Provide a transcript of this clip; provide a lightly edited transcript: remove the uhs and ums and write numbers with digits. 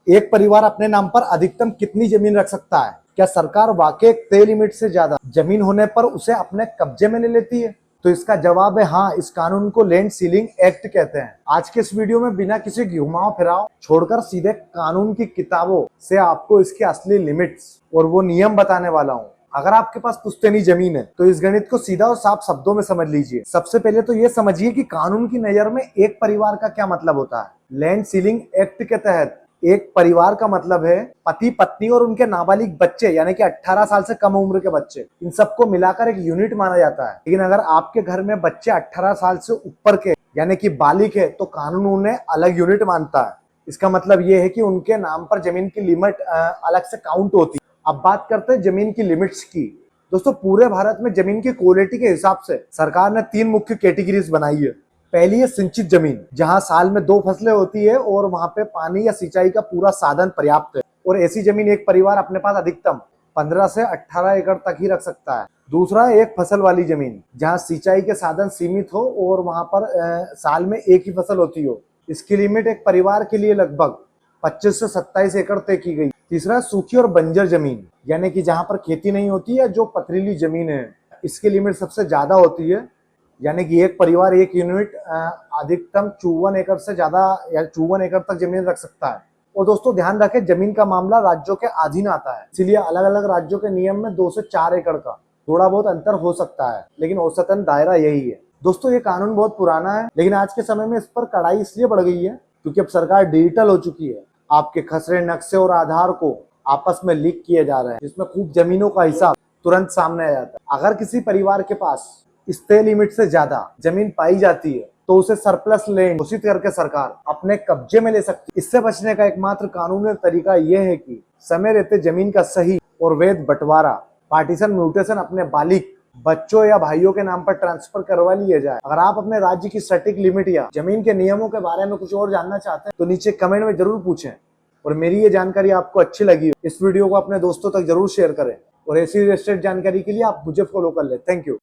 एक परिवार अपने नाम पर अधिकतम कितनी जमीन रख सकता है? क्या सरकार वाकई तय लिमिट से ज्यादा जमीन होने पर उसे अपने कब्जे में ले लेती है? तो इसका जवाब है हाँ। इस कानून को लैंड सीलिंग एक्ट कहते हैं। आज के इस वीडियो में बिना किसी घुमाव फिराव छोड़कर सीधे कानून की किताबों से आपको इसकी असली लिमिट्स और वो नियम बताने वाला हूँ। अगर आपके पास पुश्तैनी जमीन है तो इस गणित को सीधा और साफ शब्दों में समझ लीजिए। सबसे पहले तो ये समझिए कि कानून की नजर में एक परिवार का क्या मतलब होता है। लैंड सीलिंग एक्ट के तहत एक परिवार का मतलब है पति पत्नी और उनके नाबालिग बच्चे, यानी कि 18 साल से कम उम्र के बच्चे, इन सबको मिलाकर एक यूनिट माना जाता है। लेकिन अगर आपके घर में बच्चे 18 साल से ऊपर के यानी कि बालिग है तो कानून उन्हें अलग यूनिट मानता है। इसका मतलब ये है कि उनके नाम पर जमीन की लिमिट अलग से काउंट होती है। अब बात करते हैं जमीन की लिमिट्स की। दोस्तों, पूरे भारत में जमीन की क्वालिटी के हिसाब से सरकार ने 3 मुख्य कैटेगरीज बनाई है। पहली है सिंचित जमीन, जहां साल में 2 फसलें होती है और वहां पे पानी या सिंचाई का पूरा साधन पर्याप्त है, और ऐसी जमीन एक परिवार अपने पास अधिकतम 15 से 18 एकड़ तक ही रख सकता है। दूसरा है एक फसल वाली जमीन, जहां सिंचाई के साधन सीमित हो और वहां पर साल में एक ही फसल होती हो। इसकी लिमिट एक परिवार के लिए लगभग 25 से 27 एकड़ तय की गई। तीसरा सूखी और बंजर जमीन, यानी कि जहां पर खेती नहीं होती है, जो पथरीली जमीन है, इसकी लिमिट सबसे ज्यादा होती है, यानी कि एक परिवार एक यूनिट अधिकतम 54 एकड़ से ज्यादा या 54 एकड़ तक जमीन रख सकता है। और दोस्तों ध्यान रखें, जमीन का मामला राज्यों के अधीन आता है, इसीलिए अलग अलग राज्यों के नियम में 2 से 4 एकड़ का थोड़ा बहुत अंतर हो सकता है, लेकिन औसतन दायरा यही है। दोस्तों, ये कानून बहुत पुराना है, लेकिन आज के समय में इस पर कड़ाई इसलिए बढ़ गई है क्योंकि अब सरकार डिजिटल हो चुकी है। आपके खसरे नक्शे और आधार को आपस में लिंक किए जा रहे हैं, जिसमें खूब जमीनों का हिसाब तुरंत सामने आ जाता है। अगर किसी परिवार के पास इस तय लिमिट से ज्यादा जमीन पाई जाती है तो उसे सरप्लस लैंड घोषित करके सरकार अपने कब्जे में ले सकती है। इससे बचने का एकमात्र कानूनी तरीका यह है कि समय रहते जमीन का सही और वैध बंटवारा, पार्टीशन म्यूटेशन अपने बालिग बच्चों या भाइयों के नाम पर ट्रांसफर करवा लिया जाए। अगर आप अपने राज्य की सटीक लिमिट या जमीन के नियमों के बारे में कुछ और जानना चाहते हैं तो नीचे कमेंट में जरूर पूछें। और मेरी ये जानकारी आपको अच्छी लगी हो, इस वीडियो को अपने दोस्तों तक जरूर शेयर करें, और ऐसी रियल एस्टेट जानकारी के लिए आप मुझे फॉलो कर ले। Thank you.